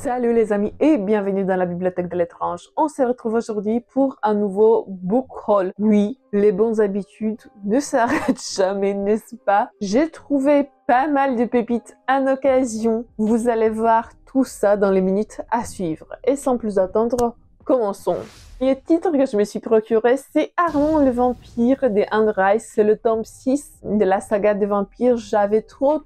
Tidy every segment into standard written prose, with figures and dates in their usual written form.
Salut les amis et bienvenue dans la bibliothèque de l'étrange. On se retrouve aujourd'hui pour un nouveau book haul. Oui, les bonnes habitudes ne s'arrêtent jamais, n'est-ce pas? J'ai trouvé pas mal de pépites en occasion. Vous allez voir tout ça dans les minutes à suivre. Et sans plus attendre, commençons. Le titre que je me suis procuré, c'est Armand le vampire de Anne Rice. C'est le tome 6 de la saga des vampires. J'avais trop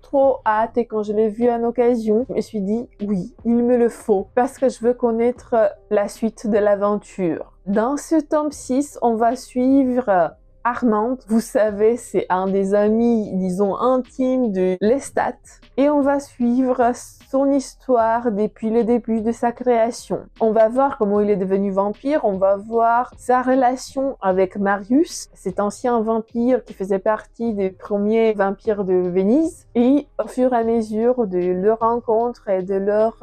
hâte et quand je l'ai vu en occasion, je me suis dit oui, il me le faut parce que je veux connaître la suite de l'aventure. Dans ce tome 6, on va suivre Armand, vous savez, c'est un des amis, disons, intimes de Lestat. Et on va suivre son histoire depuis le début de sa création. On va voir comment il est devenu vampire, on va voir sa relation avec Marius, cet ancien vampire qui faisait partie des premiers vampires de Venise. Et au fur et à mesure de leur rencontre et de leur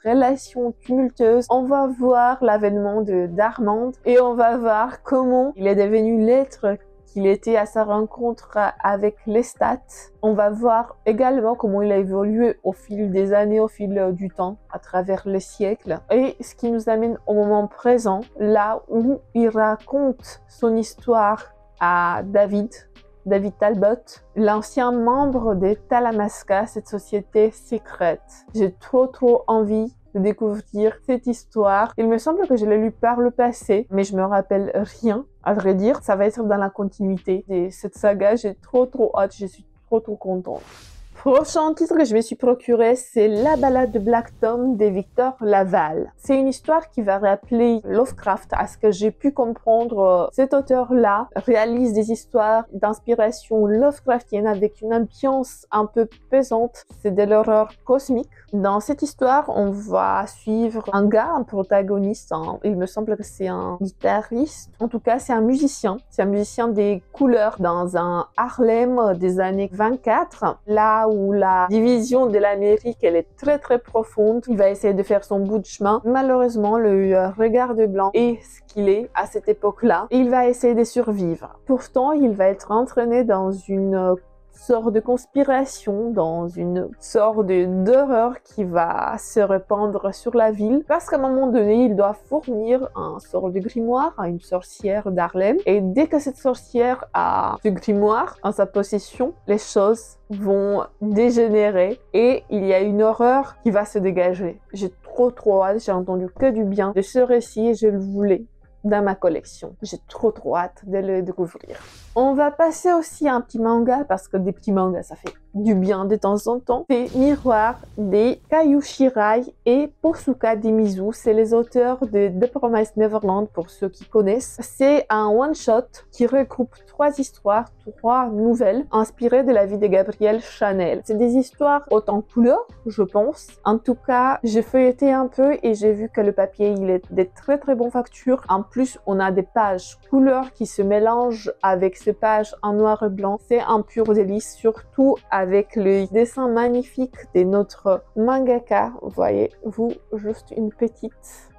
relation tumultueuse, on va voir l'avènement d'Armand et on va voir comment il est devenu l'être qu'il était à sa rencontre avec Lestat. On va voir également comment il a évolué au fil des années, au fil du temps, à travers les siècles. Et ce qui nous amène au moment présent, là où il raconte son histoire à David Talbot, l'ancien membre de Talamasca, cette société secrète. J'ai trop envie de découvrir cette histoire. Il me semble que je l'ai lu par le passé, mais je me rappelle rien. À vrai dire, ça va être dans la continuité de cette saga. J'ai trop hâte, je suis trop contente. Prochain titre que je me suis procuré, c'est La balade de Black Tom de Victor Laval. C'est une histoire qui va rappeler Lovecraft. À ce que j'ai pu comprendre, cet auteur-là réalise des histoires d'inspiration Lovecraftienne avec une ambiance un peu pesante. C'est de l'horreur cosmique. Dans cette histoire, on va suivre un gars, un protagoniste. Il me semble que c'est un guitariste. En tout cas, c'est un musicien. C'est un musicien des couleurs dans un Harlem des années 24. Là où la division de l'Amérique, elle est très profonde. Il va essayer de faire son bout de chemin. Malheureusement, le regard de blanc est ce qu'il est à cette époque-là. Il va essayer de survivre. Pourtant, il va être entraîné dans une sorte de conspiration, dans une sorte d'horreur qui va se répandre sur la ville parce qu'à un moment donné, il doit fournir un sort de grimoire à une sorcière d'Harlem et dès que cette sorcière a ce grimoire en sa possession, les choses vont dégénérer et il y a une horreur qui va se dégager. J'ai trop hâte, j'ai entendu que du bien de ce récit et je le voulais dans ma collection. J'ai trop hâte de le découvrir. On va passer aussi à un petit manga parce que des petits mangas ça fait du bien de temps en temps. C'est Miroir des Kayushirai et Posuka Demizu. C'est les auteurs de The Promised Neverland pour ceux qui connaissent. C'est un one-shot qui regroupe 3 histoires, 3 nouvelles inspirées de la vie de Gabrielle Chanel. C'est des histoires hautes en couleurs, je pense. En tout cas, j'ai feuilleté un peu et j'ai vu que le papier, il est de très bonne facture. En plus, on a des pages couleurs qui se mélangent avec ces pages en noir et blanc. C'est un pur délice, surtout avec le dessin magnifique de notre mangaka. Voyez-vous, juste une petite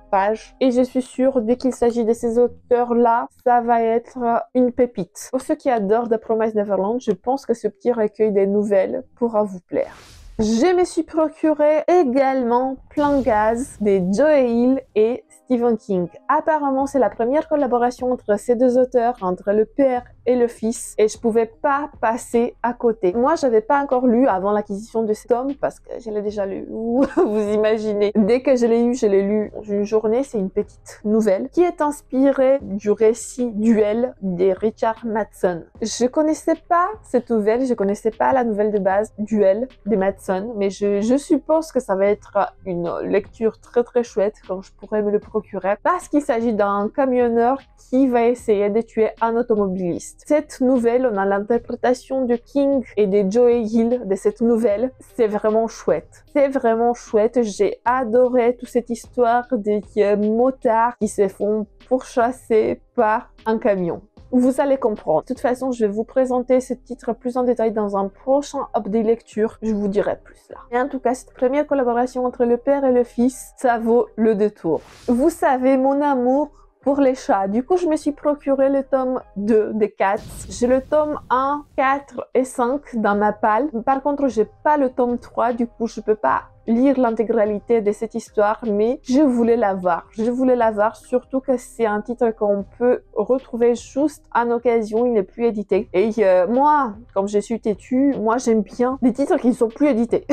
page. Et je suis sûre, dès qu'il s'agit de ces auteurs-là, ça va être une pépite. Pour ceux qui adorent The Promised Neverland, je pense que ce petit recueil des nouvelles pourra vous plaire. Je me suis procuré également Plan Gaz de Joe Hill et Stephen King. Apparemment, c'est la première collaboration entre ces deux auteurs, entre le père et le fils, et je pouvais pas passer à côté. Moi, j'avais pas encore lu avant l'acquisition de cet tome parce que je l'ai déjà lu. Vous imaginez. Dès que je l'ai lu une journée. C'est une petite nouvelle qui est inspirée du récit Duel de Richard Matheson. Je connaissais pas cette nouvelle, je connaissais pas la nouvelle de base Duel de Matheson, mais je suppose que ça va être une lecture très chouette quand je pourrais me le procurer parce qu'il s'agit d'un camionneur qui va essayer de tuer un automobiliste. Cette nouvelle, on a l'interprétation de King et de Joe Hill de cette nouvelle. C'est vraiment chouette. C'est vraiment chouette. J'ai adoré toute cette histoire des motards qui se font pourchasser par un camion. Vous allez comprendre. De toute façon, je vais vous présenter ce titre plus en détail dans un prochain update lecture. Je vous dirai plus là. Et en tout cas, cette première collaboration entre le père et le fils, ça vaut le détour. Vous savez, mon amour pour les chats. Du coup, je me suis procuré le tome 2 des Cats. J'ai le tome 1, 4 et 5 dans ma palle. Par contre, j'ai pas le tome 3. Du coup, je peux pas lire l'intégralité de cette histoire, mais je voulais la voir. Je voulais la voir, surtout que c'est un titre qu'on peut retrouver juste en occasion, il n'est plus édité. Et moi, comme je suis têtue, moi j'aime bien les titres qui ne sont plus édités.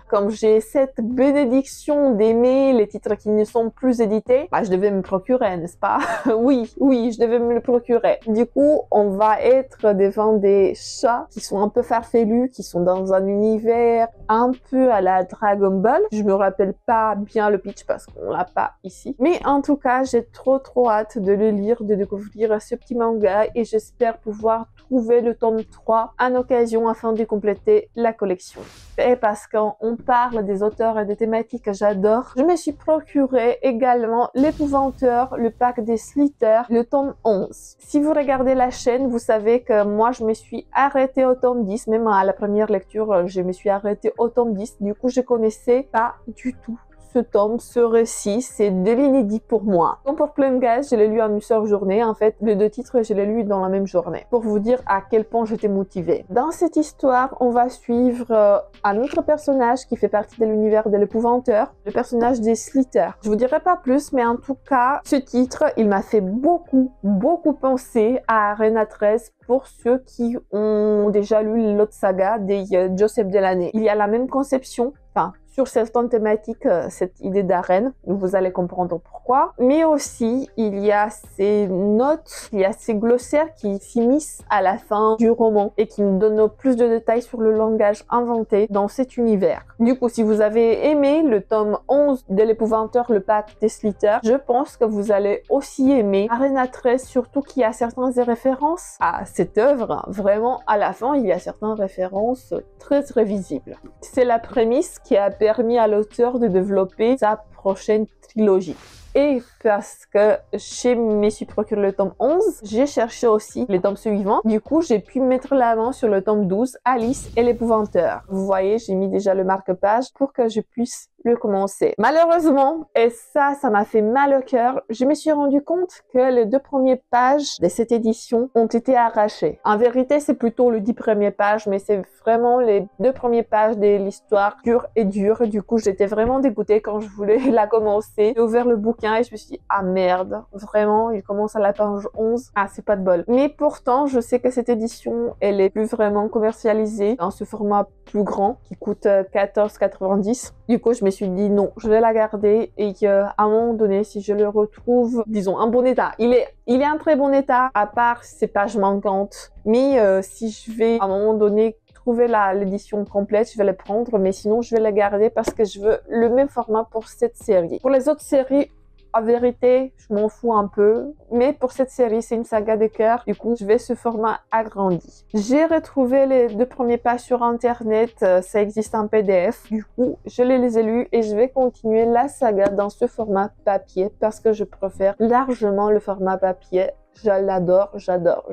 Comme j'ai cette bénédiction d'aimer les titres qui ne sont plus édités, bah, je devais me procurer, n'est-ce pas? Oui, je devais me le procurer. Du coup, on va être devant des chats qui sont un peu farfelus, qui sont dans un univers un peu à la Dragon Ball. Je me rappelle pas bien le pitch parce qu'on l'a pas ici. Mais en tout cas, j'ai trop hâte de le lire, de découvrir ce petit manga et j'espère pouvoir trouver le tome 3 en occasion afin de compléter la collection. Et parce qu'on parle des auteurs et des thématiques que j'adore, je me suis procuré également L'Épouvanteur, le pack des Slither, le tome 11. Si vous regardez la chaîne, vous savez que moi je me suis arrêtée au tome 10, même à la première lecture, je me suis arrêtée au tome 10, du coup je connaissais pas du tout ce tome, ce récit, c'est de l'inédit pour moi. Comme pour Plein Gaz, je l'ai lu en une seule journée. En fait, les deux titres, je l'ai lu dans la même journée. Pour vous dire à quel point j'étais motivée. Dans cette histoire, on va suivre un autre personnage qui fait partie de l'univers de l'Épouvanteur, le personnage des Slither. Je vous dirai pas plus, mais en tout cas, ce titre, il m'a fait beaucoup penser à Arena 13 pour ceux qui ont déjà lu l'autre saga des Joseph Delaney. Il y a la même conception, enfin, sur certaines thématiques, cette idée d'arène, vous allez comprendre pourquoi. Mais aussi, il y a ces notes, il y a ces glossaires qui s'immiscent à la fin du roman et qui nous donnent plus de détails sur le langage inventé dans cet univers. Du coup, si vous avez aimé le tome 11 de l'Épouvanteur, le pack des Slither, je pense que vous allez aussi aimer Arena 13, surtout qu'il y a certaines références à cette œuvre. Vraiment, à la fin, il y a certaines références très visibles. C'est la prémisse qui a permis à l'auteur de développer sa prochaine trilogie. Et parce que je me suis procuré le tome 11, j'ai cherché aussi les tomes suivants. Du coup, j'ai pu mettre la main sur le tome 12, Alice et l'Épouvanteur. Vous voyez, j'ai mis déjà le marque-page pour que je puisse le commencer. Malheureusement, et ça m'a fait mal au cœur, je me suis rendu compte que les 2 premières pages de cette édition ont été arrachées. En vérité, c'est plutôt les 10 premières pages, mais c'est vraiment les 2 premières pages de l'histoire pure et dure. Du coup, j'étais vraiment dégoûtée quand je voulais la commencer. J'ai ouvert le bouquin et je me suis dit, ah merde, vraiment, il commence à la page 11. Ah, c'est pas de bol. Mais pourtant, je sais que cette édition, elle est plus vraiment commercialisée dans ce format plus grand qui coûte 14,90. Du coup, je me suis dit non, je vais la garder et à un moment donné, si je le retrouve, disons, en bon état. Il est en très bon état, à part ces pages manquantes. Mais si je vais à un moment donné trouver l'édition complète, je vais la prendre, mais sinon je vais la garder parce que je veux le même format pour cette série. Pour les autres séries, en vérité, je m'en fous un peu, mais pour cette série, c'est une saga de cœur, du coup, je vais ce format agrandi. J'ai retrouvé les 2 premiers pages sur internet, ça existe en PDF, du coup, je les ai lus et je vais continuer la saga dans ce format papier parce que je préfère largement le format papier. Je l'adore, j'adore.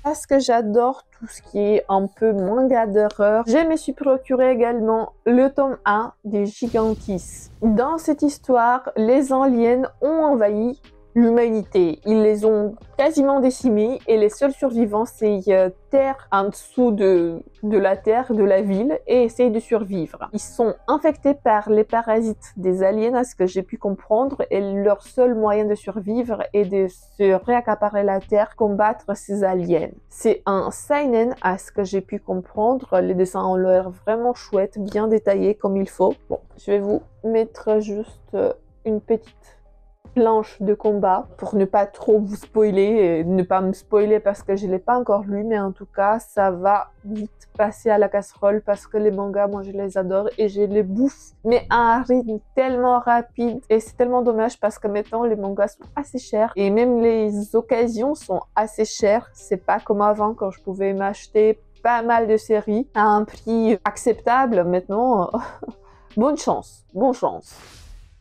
Parce que j'adore tout ce qui est un peu manga d'horreur, je me suis procuré également le tome 1 des Gigantis. Dans cette histoire, les aliens ont envahi l'humanité. Ils les ont quasiment décimés et les seuls survivants, c'est Terre en dessous de la Terre, de la ville, et essayent de survivre. Ils sont infectés par les parasites des aliens, à ce que j'ai pu comprendre, et leur seul moyen de survivre est de se réaccaparer la Terre, combattre ces aliens. C'est un seinen, à ce que j'ai pu comprendre. Les dessins ont l'air vraiment chouettes, bien détaillés comme il faut. Bon, je vais vous mettre juste une petite planche de combat pour ne pas trop vous spoiler et ne pas me spoiler parce que je l'ai pas encore lu, mais en tout cas ça va vite passer à la casserole parce que les mangas, moi je les adore et je les bouffe, mais à un rythme tellement rapide et c'est tellement dommage parce que maintenant les mangas sont assez chers et même les occasions sont assez chères. C'est pas comme avant quand je pouvais m'acheter pas mal de séries à un prix acceptable. Maintenant bonne chance.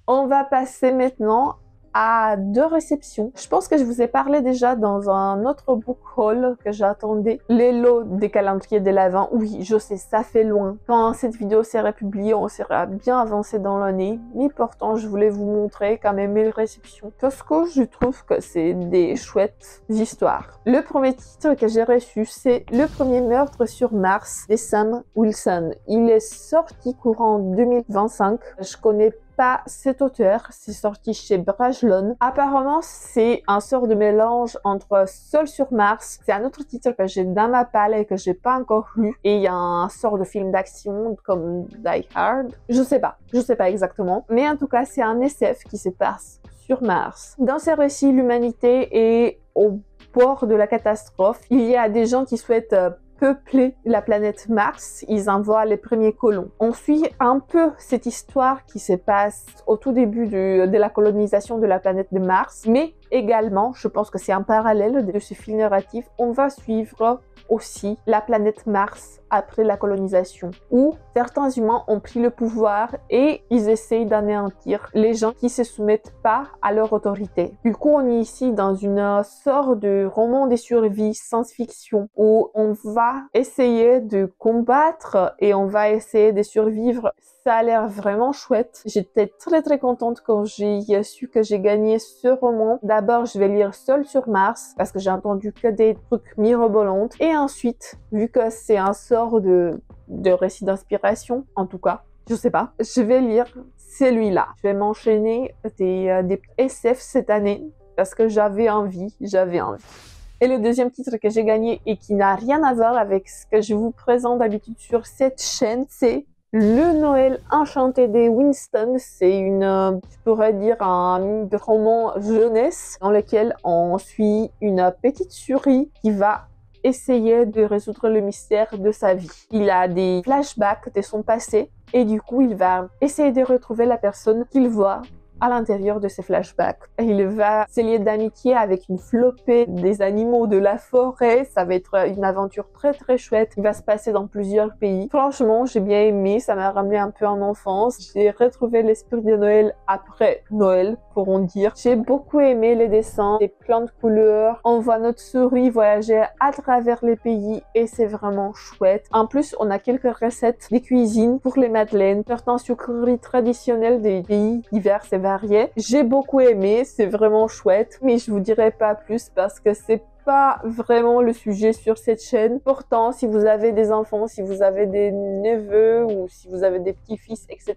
On va passer maintenant à 2 réceptions. Je pense que je vous ai parlé déjà dans un autre book haul que j'attendais. Les lots des calendriers de l'Avent. Oui, je sais, ça fait loin. Quand cette vidéo sera publiée, on sera bien avancé dans l'année. Mais pourtant, je voulais vous montrer quand même mes réceptions. Parce que je trouve que c'est des chouettes histoires. Le premier titre que j'ai reçu, c'est Le premier meurtre sur Mars de Sam Wilson. Il est sorti courant 2025. Je connais pas cet auteur, c'est sorti chez Brajlon. Apparemment, c'est un sort de mélange entre Seul sur Mars, c'est un autre titre que j'ai dans ma palle et que j'ai pas encore lu, et il y a un sort de film d'action comme Die Hard. Je sais pas exactement, mais en tout cas, c'est un SF qui se passe sur Mars. Dans ces récits, l'humanité est au bord de la catastrophe. Il y a des gens qui souhaitent peupler la planète Mars, ils envoient les premiers colons. On suit un peu cette histoire qui se passe au tout début de la colonisation de la planète de Mars, mais également, je pense que c'est un parallèle de ce fil narratif, on va suivre aussi la planète Mars après la colonisation, où certains humains ont pris le pouvoir et ils essayent d'anéantir les gens qui se soumettent pas à leur autorité. Du coup, on est ici dans une sorte de roman de survie science-fiction où on va essayer de combattre et on va essayer de survivre. Ça a l'air vraiment chouette. J'étais très contente quand j'ai su que j'ai gagné ce roman. D'abord, je vais lire Seul sur Mars parce que j'ai entendu que des trucs mirobolants. Et ensuite, vu que c'est un sort de récit d'inspiration, en tout cas, je sais pas, je vais lire celui-là. Je vais m'enchaîner des SF cette année parce que j'avais envie. Et le deuxième titre que j'ai gagné et qui n'a rien à voir avec ce que je vous présente d'habitude sur cette chaîne, c'est Le Noël enchanté de Winston. C'est je pourrais dire, un roman jeunesse dans lequel on suit une petite souris qui va essayer de résoudre le mystère de sa vie. Il a des flashbacks de son passé et du coup, il va essayer de retrouver la personne qu'il voit à l'intérieur de ces flashbacks. Il va se lier d'amitié avec une flopée des animaux de la forêt. Ça va être une aventure très chouette. Il va se passer dans plusieurs pays. Franchement, j'ai bien aimé. Ça m'a ramené un peu en enfance. J'ai retrouvé l'esprit de Noël après Noël, pourrons dire. J'ai beaucoup aimé les dessins, les plans de couleurs. On voit notre souris voyager à travers les pays et c'est vraiment chouette. En plus, on a quelques recettes de cuisine pour les madeleines, certaines sucreries traditionnelles des pays divers et variés. J'ai beaucoup aimé, c'est vraiment chouette, mais je vous dirai pas plus parce que c'est pas vraiment le sujet sur cette chaîne. Pourtant, si vous avez des enfants, si vous avez des neveux ou si vous avez des petits-fils, etc.,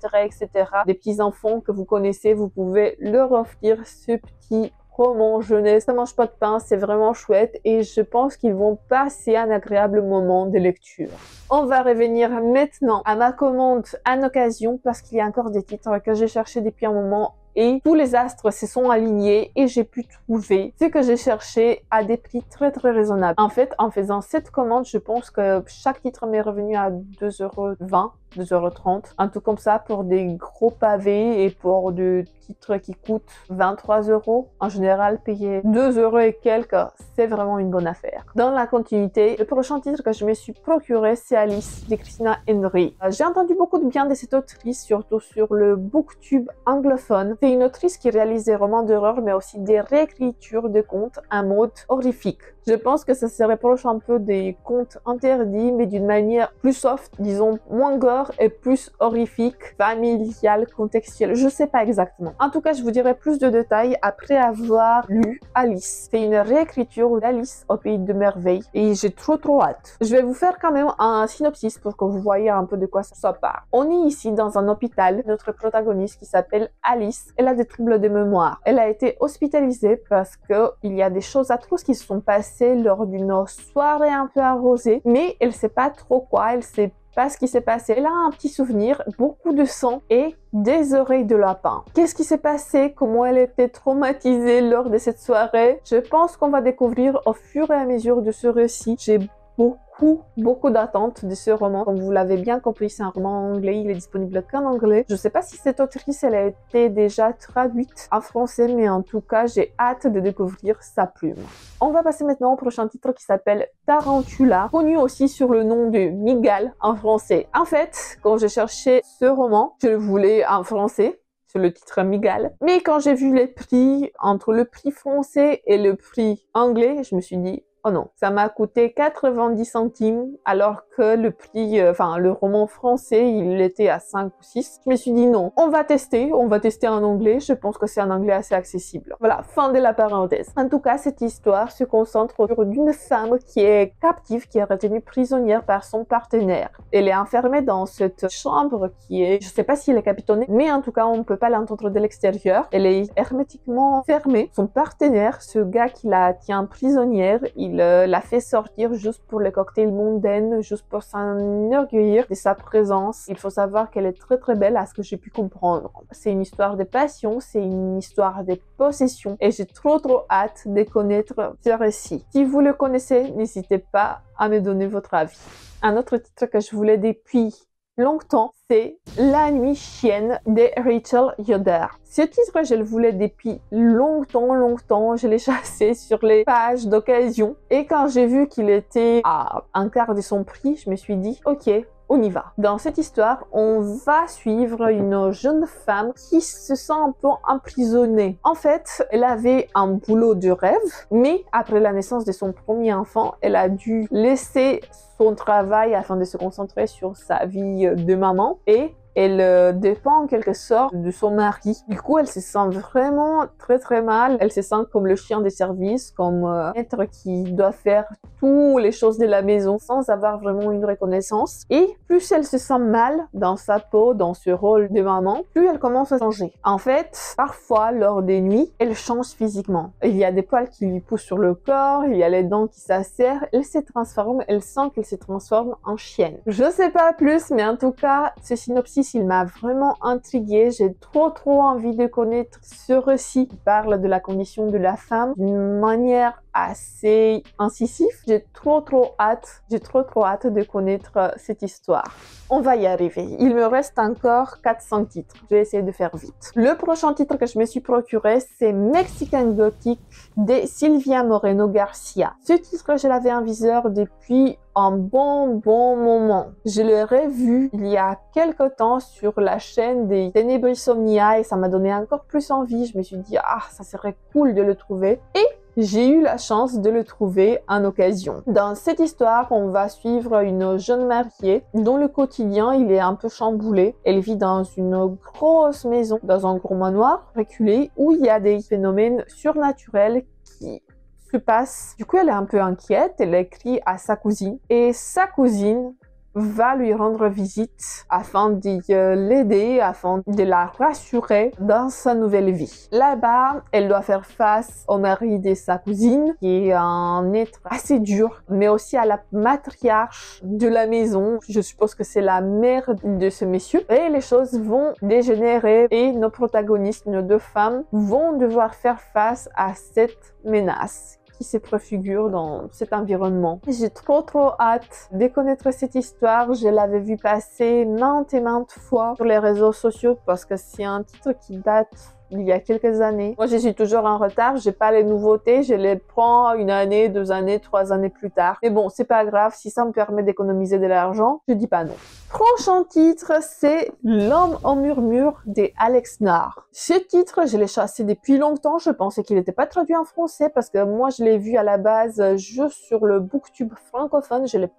des petits-enfants que vous connaissez, vous pouvez leur offrir ce petit roman jeunesse. Ça mange pas de pain, c'est vraiment chouette et je pense qu'ils vont passer un agréable moment de lecture. On va revenir maintenant à ma commande en occasion parce qu'il y a encore des titres que j'ai cherché depuis un moment et tous les astres se sont alignés et j'ai pu trouver ce que j'ai cherché à des prix très raisonnables. En fait, en faisant cette commande, je pense que chaque titre m'est revenu à 2,20 €, 2,30 €, un tout comme ça pour des gros pavés et pour des titres qui coûtent 23 €. En général, payer 2 € et quelques, c'est vraiment une bonne affaire. Dans la continuité, le prochain titre que je me suis procuré, c'est Alice de Christina Henry. J'ai entendu beaucoup de bien de cette autrice, surtout sur le booktube anglophone. C'est une autrice qui réalise des romans d'horreur, mais aussi des réécritures de contes en mode horrifique. Je pense que ça se rapproche un peu des contes interdits, mais d'une manière plus soft, disons moins gore et plus horrifique, familiale, contextuelle. Je sais pas exactement. En tout cas, je vous dirai plus de détails après avoir lu Alice. C'est une réécriture d'Alice au pays de merveilles et j'ai trop hâte. Je vais vous faire quand même un synopsis pour que vous voyez un peu de quoi ça parle. On est ici dans un hôpital. Notre protagoniste qui s'appelle Alice, elle a des troubles de mémoire. Elle a été hospitalisée parce que il y a des choses atroces qui se sont passées lors d'une soirée un peu arrosée, mais elle sait pas trop quoi, elle sait pas ce qui s'est passé. Elle a un petit souvenir, beaucoup de sang et des oreilles de lapin. Qu'est-ce qui s'est passé? Comment elle était traumatisée lors de cette soirée? Je pense qu'on va découvrir au fur et à mesure de ce récit. J'ai beaucoup d'attentes de ce roman. Comme vous l'avez bien compris, c'est un roman anglais, il est disponible qu'en anglais. Je sais pas si cette autrice, elle a été déjà traduite en français, mais en tout cas, j'ai hâte de découvrir sa plume. On va passer maintenant au prochain titre qui s'appelle Tarantula, connu aussi sur le nom de Mygale en français. En fait, quand j'ai cherché ce roman, je le voulais en français. sur le titre Amigal. Mais quand j'ai vu les prix, entre le prix français et le prix anglais, je me suis dit, oh non, ça m'a coûté 90 centimes alors que le prix, le roman français, il était à 5 ou 6. Je me suis dit non, on va tester en anglais. Je pense que c'est un anglais assez accessible. Voilà, fin de la parenthèse. En tout cas, cette histoire se concentre sur une femme qui est captive, qui est retenue prisonnière par son partenaire. Elle est enfermée dans cette chambre qui est, je sais pas si elle est capitonnée, mais en tout cas, on ne peut pas l'entendre de l'extérieur. Elle est hermétiquement fermée. Son partenaire, ce gars qui la tient prisonnière, il la fait sortir juste pour les cocktails mondains, juste pour s'enorgueillir de sa présence. Il faut savoir qu'elle est très très belle à ce que j'ai pu comprendre. C'est une histoire de passion, c'est une histoire de possession et j'ai trop hâte de connaître ce récit. Si vous le connaissez, n'hésitez pas à me donner votre avis. Un autre titre que je voulais depuis longtemps, c'est La Nuit chienne de Rachel Yoder. Ce titre, je le voulais depuis longtemps. Je l'ai chassé sur les pages d'occasion. Et quand j'ai vu qu'il était à un quart de son prix, je me suis dit, ok, on y va. Dans cette histoire, on va suivre une jeune femme qui se sent un peu emprisonnée. En fait, elle avait un boulot de rêve, mais après la naissance de son premier enfant, elle a dû laisser son travail afin de se concentrer sur sa vie de maman et elle dépend en quelque sorte de son mari. Du coup, elle se sent vraiment très mal. Elle se sent comme le chien de service, comme maître qui doit faire toutes les choses de la maison sans avoir vraiment une reconnaissance. Et plus elle se sent mal dans sa peau, dans ce rôle de maman, plus elle commence à changer. En fait, parfois, lors des nuits, elle change physiquement. Il y a des poils qui lui poussent sur le corps, il y a les dents qui s'acèrent. Elle se transforme, elle sent qu'elle se transforme en chienne. Je sais pas plus, mais en tout cas, ce synopsis il m'a vraiment intriguée. J'ai trop envie de connaître ce récit qui parle de la condition de la femme d'une manière assez incisive. J'ai trop hâte de connaître cette histoire. On va y arriver. Il me reste encore 400 titres. Je vais essayer de faire vite. Le prochain titre que je me suis procuré, c'est Mexican Gothic de Silvia Moreno Garcia. Ce titre, je l'avais en viseur depuis un bon moment. Je l'ai revu il y a quelque temps sur la chaîne des Tenebrisomnia et ça m'a donné encore plus envie. Je me suis dit, ah, ça serait cool de le trouver. Et j'ai eu la chance de le trouver en occasion. Dans cette histoire, on va suivre une jeune mariée dont le quotidien il est un peu chamboulé. Elle vit dans une grosse maison, dans un gros manoir reculé où il y a des phénomènes surnaturels qui se passent. Du coup, elle est un peu inquiète. Elle écrit à sa cousine et sa cousine va lui rendre visite afin de l'aider, afin de la rassurer dans sa nouvelle vie. Là-bas, elle doit faire face au mari de sa cousine, qui est un être assez dur, mais aussi à la matriarche de la maison. Je suppose que c'est la mère de ce monsieur. Et les choses vont dégénérer et nos protagonistes, nos deux femmes, vont devoir faire face à cette menace qui se préfigure dans cet environnement. J'ai trop hâte de connaître cette histoire. Je l'avais vu passer maintes fois sur les réseaux sociaux parce que c'est un titre qui date il y a quelques années. Moi, je suis toujours en retard. J'ai pas les nouveautés. Je les prends 1 année, 2 années, 3 années plus tard. Mais bon, c'est pas grave. Si ça me permet d'économiser de l'argent, je dis pas non. Prochain titre, c'est L'homme au murmure de Alex Nar. Ce titre, je l'ai chassé depuis longtemps. Je pensais qu'il n'était pas traduit en français parce que moi, je l'ai vu à la base juste sur le BookTube francophone. Je l'ai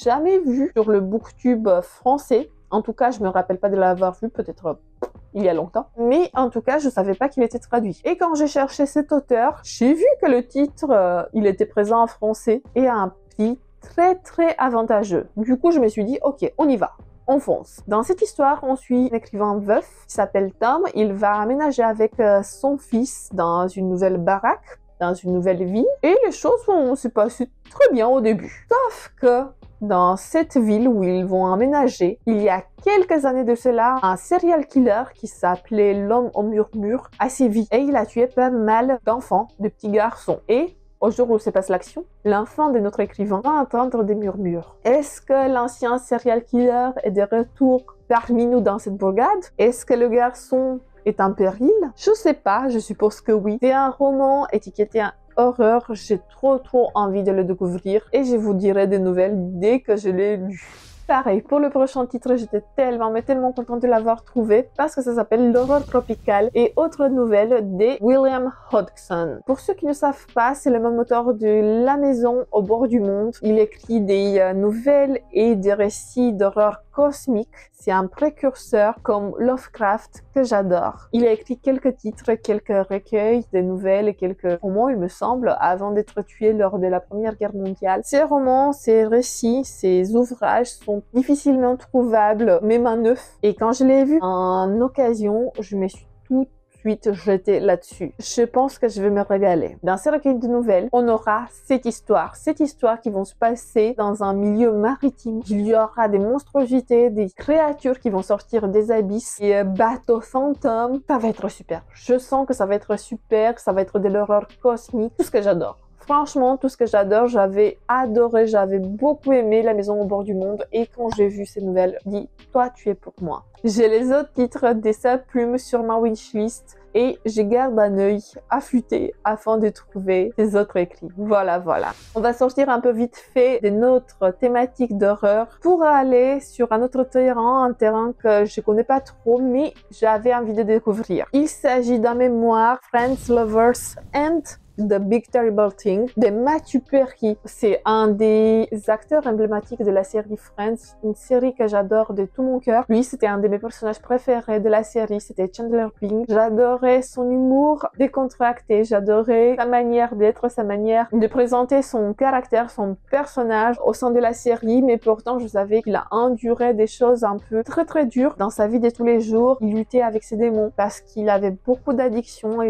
jamais vu sur le BookTube français. En tout cas, je me rappelle pas de l'avoir vu, peut-être il y a longtemps. Mais en tout cas, je savais pas qu'il était traduit. Et quand j'ai cherché cet auteur, j'ai vu que le titre, il était présent en français et à un prix très avantageux. Du coup, je me suis dit, ok, on y va. On fonce. Dans cette histoire, on suit un écrivain veuf qui s'appelle Tom. Il va aménager avec son fils dans une nouvelle baraque, dans une nouvelle ville. Et les choses vont se passer très bien au début. Sauf que dans cette ville où ils vont emménager, il y a quelques années de cela, un serial killer qui s'appelait l'homme au murmure a sévi. Et il a tué pas mal d'enfants, de petits garçons. Et au jour où se passe l'action, l'enfant de notre écrivain va entendre des murmures. Est-ce que l'ancien serial killer est de retour parmi nous dans cette bourgade? Est-ce que le garçon est en péril? Je sais pas, je suppose que oui. C'est un roman étiqueté horreur, j'ai trop envie de le découvrir et je vous dirai des nouvelles dès que je l'ai lu. Pareil, pour le prochain titre, j'étais tellement, mais tellement contente de l'avoir trouvé parce que ça s'appelle L'horreur tropicale et autre nouvelle de William Hodgson. Pour ceux qui ne savent pas, c'est le même auteur de La maison au bord du monde. Il écrit des nouvelles et des récits d'horreur cosmique. C'est un précurseur comme Lovecraft que j'adore. Il a écrit quelques titres, quelques recueils de nouvelles et quelques romans, il me semble, avant d'être tué lors de la Première Guerre mondiale. Ces romans, ces récits, ces ouvrages sont difficilement trouvables, même à neuf. Et quand je l'ai vu en occasion, je me suis tout suite jetée là-dessus. Je pense que je vais me régaler. Dans ces recueils de nouvelles, on aura cette histoire qui vont se passer dans un milieu maritime. Il y aura des monstruosités, des créatures qui vont sortir des abysses, des bateaux fantômes. Ça va être super. Je sens que ça va être super, que ça va être de l'horreur cosmique, tout ce que j'adore. Franchement, tout ce que j'adore, j'avais adoré, j'avais beaucoup aimé La maison au bord du monde et quand j'ai vu ces nouvelles, je dis, toi, tu es pour moi. J'ai les autres titres des Sa Plume sur ma wishlist et je garde un œil affûté afin de trouver les autres écrits. Voilà. On va sortir un peu vite fait de notre thématique d'horreur pour aller sur un autre terrain, un terrain que je connais pas trop, mais j'avais envie de découvrir. Il s'agit d'un mémoire Friends, Lovers and The Big Terrible Thing de Matthew Perry. C'est un des acteurs emblématiques de la série Friends, une série que j'adore de tout mon cœur. Lui, c'était un de mes personnages préférés de la série, c'était Chandler Bing. J'adorais son humour décontracté, j'adorais sa manière d'être, sa manière de présenter son caractère, son personnage au sein de la série, mais pourtant je savais qu'il a enduré des choses un peu très dures dans sa vie de tous les jours. Il luttait avec ses démons parce qu'il avait beaucoup d'addictions,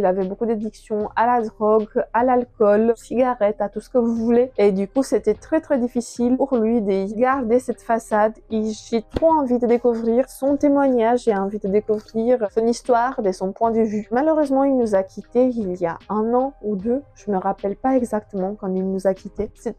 à la drogue, à l'alcool, cigarettes, à tout ce que vous voulez. Et du coup, c'était très difficile pour lui de garder cette façade. Et j'ai trop envie de découvrir son témoignage, j'ai envie de découvrir son histoire de son point de vue. Malheureusement, il nous a quittés il y a 1 an ou 2. Je me rappelle pas exactement quand il nous a quittés. C'est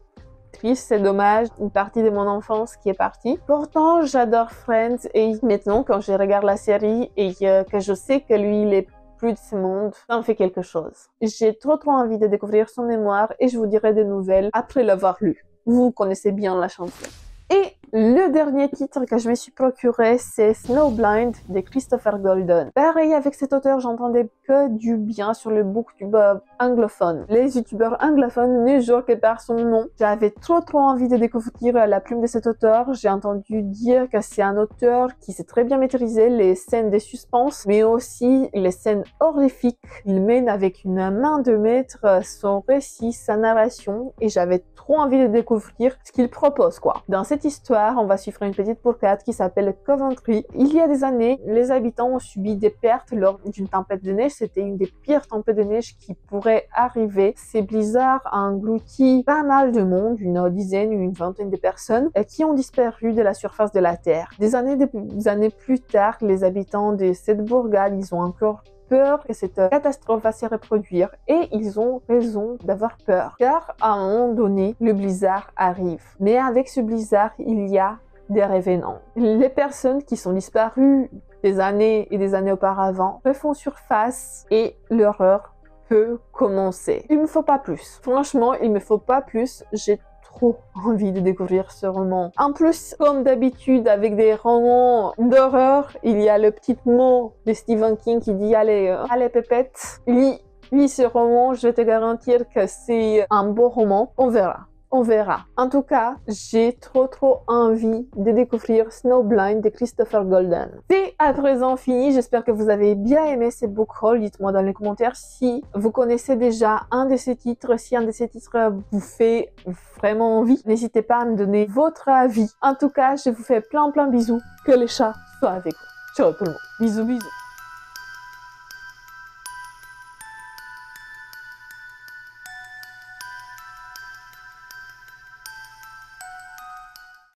triste, c'est dommage, une partie de mon enfance qui est partie. Pourtant, j'adore Friends et maintenant, quand je regarde la série et que je sais que lui, il est plus de ce monde, ça en fait quelque chose. J'ai trop envie de découvrir son mémoire et je vous dirai des nouvelles après l'avoir lu. Vous connaissez bien la chanson. Et le dernier titre que je me suis procuré, c'est Snowblind de Christopher Golden. Pareil, avec cet auteur, j'entendais que du bien sur le booktube anglophone. Les youtubeurs anglophones ne jouent que par son nom. J'avais trop envie de découvrir la plume de cet auteur. J'ai entendu dire que c'est un auteur qui sait très bien maîtriser les scènes de suspense, mais aussi les scènes horrifiques. Il mène avec une main de maître son récit, sa narration, et j'avais trop envie de découvrir ce qu'il propose, quoi. Dans cette histoire, on va suivre une petite bourgade qui s'appelle Coventry. Il y a des années, les habitants ont subi des pertes lors d'une tempête de neige. C'était une des pires tempêtes de neige qui pourrait arriver. Ces blizzards ont englouti pas mal de monde, une dizaine ou une vingtaine de personnes qui ont disparu de la surface de la Terre. Des années plus tard, les habitants de cette bourgade, ils ont encore peur que cette catastrophe va se reproduire et ils ont raison d'avoir peur car à un moment donné le blizzard arrive, mais avec ce blizzard il y a des revenants. Les personnes qui sont disparues des années et des années auparavant refont surface et l'horreur peut commencer. Il me faut pas plus, franchement il me faut pas plus. J'ai trop envie de découvrir ce roman. En plus, comme d'habitude avec des romans d'horreur, il y a le petit mot de Stephen King qui dit allez pépette. Lis ce roman, je vais te garantir que c'est un beau roman. On verra. En tout cas, j'ai trop envie de découvrir Snowblind de Christopher Golden. C'est à présent fini. J'espère que vous avez bien aimé ces book hauls. Dites-moi dans les commentaires si vous connaissez déjà un de ces titres, si un de ces titres vous fait vraiment envie. N'hésitez pas à me donner votre avis. En tout cas, je vous fais plein bisous. Que les chats soient avec vous. Ciao tout le monde. Bisous.